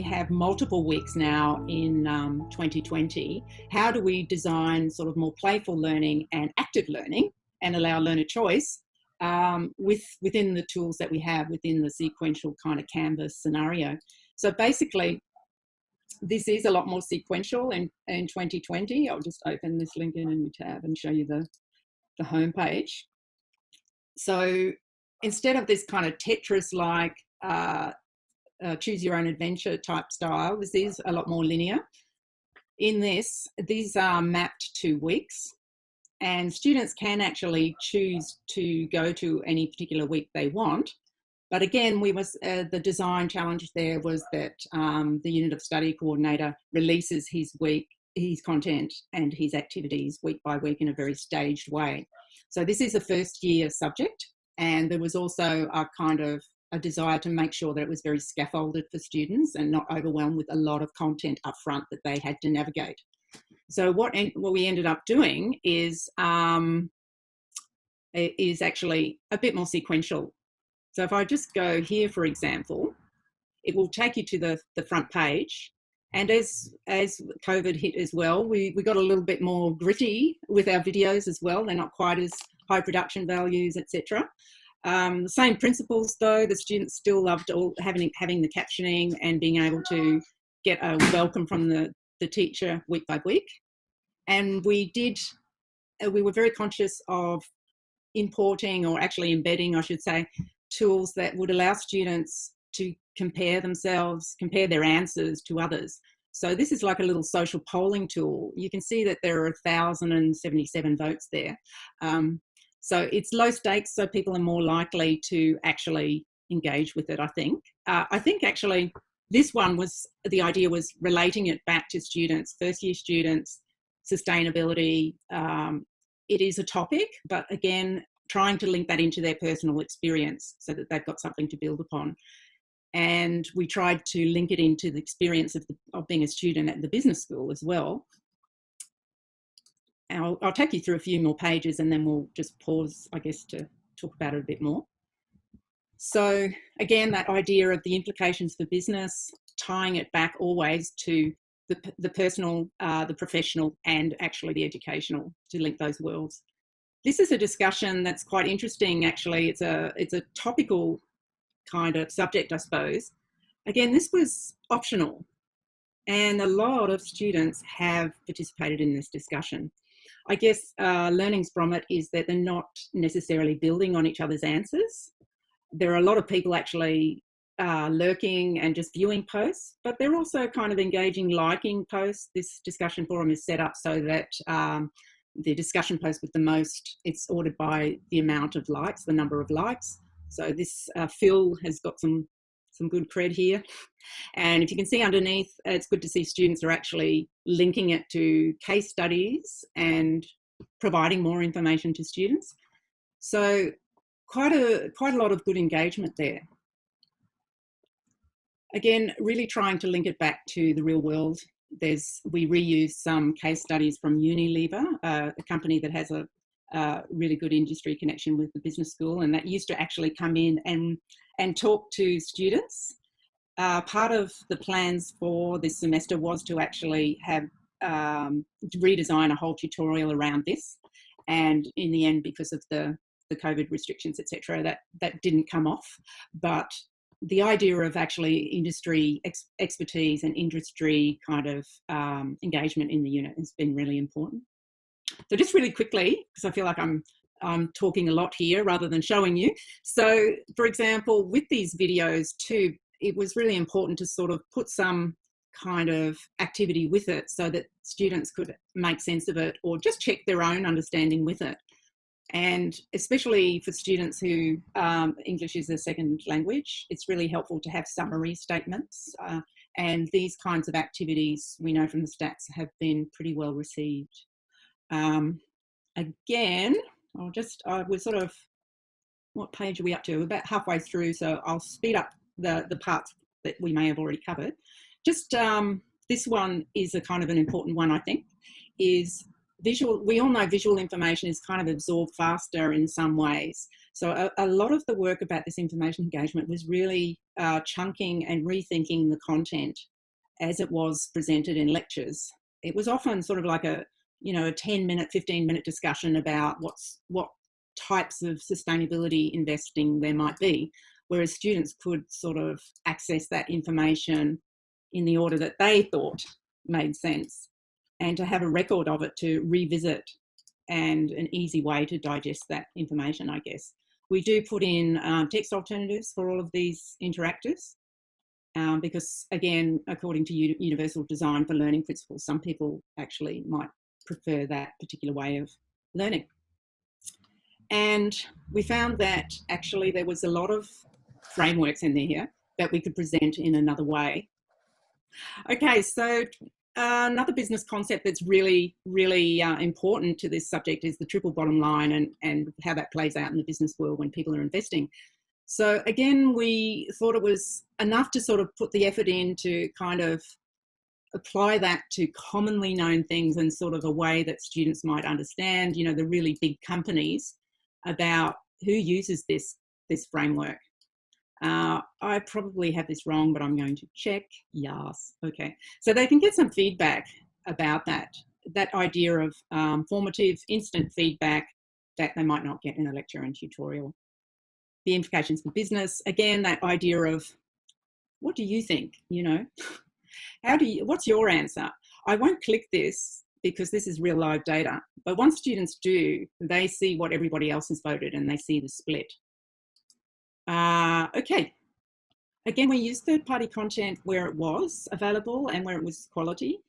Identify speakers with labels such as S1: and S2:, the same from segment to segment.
S1: we have multiple weeks now in 2020, how do we design sort of more playful learning and active learning and allow learner choice within the tools that we have within the sequential kind of Canvas scenario? So basically, this is a lot more sequential in 2020. I'll just open this link in a new tab and show you the home page. So instead of this kind of Tetris-like choose your own adventure type style, this is a lot more linear. In this, these are mapped to weeks, and students can actually choose to go to any particular week they want. But again, the design challenge there was that the unit of study coordinator releases his content and his activities week by week in a very staged way. So this is a first year subject, and there was also a desire to make sure that it was very scaffolded for students and not overwhelmed with a lot of content up front that they had to navigate. So what we ended up doing is actually a bit more sequential. So if I just go here, for example, it will take you to the front page. And as COVID hit as well, we got a little bit more gritty with our videos as well. They're not quite as high production values, etc. The same principles though, the students still loved having the captioning and being able to get a welcome from the teacher week by week. And we were very conscious of importing, or actually embedding, I should say, tools that would allow students to compare their answers to others. So this is like a little social polling tool. You can see that there are 1,077 votes there. So it's low stakes, so people are more likely to actually engage with it, I think. I think actually this one the idea was relating it back to students, first year students, sustainability. It is a topic, but again, trying to link that into their personal experience so that they've got something to build upon. And we tried to link it into the experience of being a student at the business school as well. And I'll take you through a few more pages and then we'll just pause, I guess, to talk about it a bit more. So again, that idea of the implications for business, tying it back always to the personal, the professional, and actually the educational, to link those worlds. This is a discussion that's quite interesting, actually. It's a topical kind of subject, I suppose. Again, this was optional, and a lot of students have participated in this discussion. I guess learnings from it is that they're not necessarily building on each other's answers. There are a lot of people actually lurking and just viewing posts, but they're also kind of engaging, liking posts. This discussion forum is set up so that the discussion post with the most, it's ordered by the amount of likes, the number of likes. So this Phil has got some good cred here. And if you can see underneath, it's good to see students are actually linking it to case studies and providing more information to students. So quite a lot of good engagement there. Again, really trying to link it back to the real world. We reuse some case studies from Unilever, a company that has a really good industry connection with the business school, and that used to actually come in and talk to students. Part of the plans for this semester was to actually have redesign a whole tutorial around this, and in the end, because of the COVID restrictions, etc., that didn't come off. But the idea of actually industry expertise and industry kind of engagement in the unit has been really important. So just really quickly, because I feel like I'm talking a lot here rather than showing you. So for example, with these videos too, it was really important to sort of put some kind of activity with it so that students could make sense of it or just check their own understanding with it. And especially for students who English is a second language, it's really helpful to have summary statements. And these kinds of activities, we know from the stats, have been pretty well received. Again, we're sort of, what page are we up to? We're about halfway through, so I'll speed up the parts that we may have already covered. Just this one is a kind of an important one, I think, is visual. We all know visual information is kind of absorbed faster in some ways. So a lot of the work about this information engagement was really chunking and rethinking the content as it was presented in lectures. It was often sort of like a 10-minute, 15-minute discussion about what types of sustainability investing there might be, whereas students could sort of access that information in the order that they thought made sense, and to have a record of it to revisit and an easy way to digest that information, I guess. We do put in text alternatives for all of these interactives because, again, according to Universal Design for Learning Principles, some people actually might prefer that particular way of learning. And we found that actually there was a lot of frameworks in there that we could present in another way. Okay, so another business concept that's really, really important to this subject is the triple bottom line and how that plays out in the business world when people are investing. So again, we thought it was enough to sort of put the effort in to kind of apply that to commonly known things in sort of a way that students might understand, the really big companies, about who uses this framework. I probably have this wrong, but I'm going to check. Yes. Okay. So they can get some feedback about that idea of formative instant feedback that they might not get in a lecture and tutorial. The implications for business, again, that idea of what do you think? What's your answer? I won't click this because this is real live data, but once students do, they see what everybody else has voted and they see the split. Okay. Again, we use third-party content where it was available and where it was quality.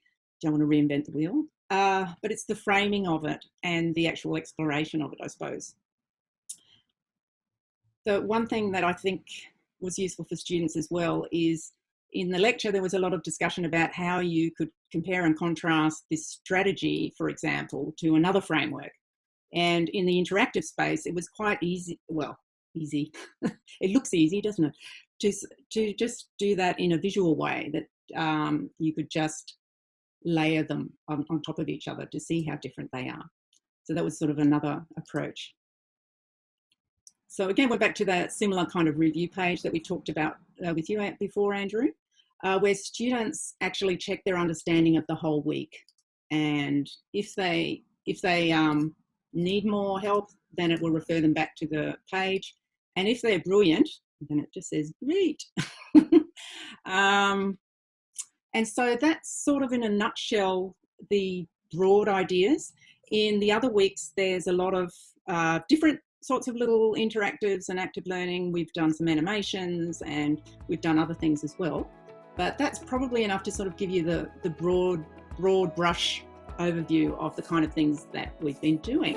S1: Don't want to reinvent the wheel, but it's the framing of it and the actual exploration of it, I suppose. The one thing that I think was useful for students as well is in the lecture, there was a lot of discussion about how you could compare and contrast this strategy, for example, to another framework. And in the interactive space, it was quite easy. Well, easy. It looks easy, doesn't it? To just do that in a visual way that you could just layer them on top of each other to see how different they are. So that was sort of another approach. So again, we're back to that similar kind of review page that we talked about with you before, Andrew, where students actually check their understanding of the whole week. And if they need more help, then it will refer them back to the page. And if they're brilliant, then it just says, great. And so that's sort of in a nutshell, the broad ideas. In the other weeks, there's a lot of different sorts of little interactives and active learning. We've done some animations and we've done other things as well. But that's probably enough to sort of give you the broad brush overview of the kind of things that we've been doing.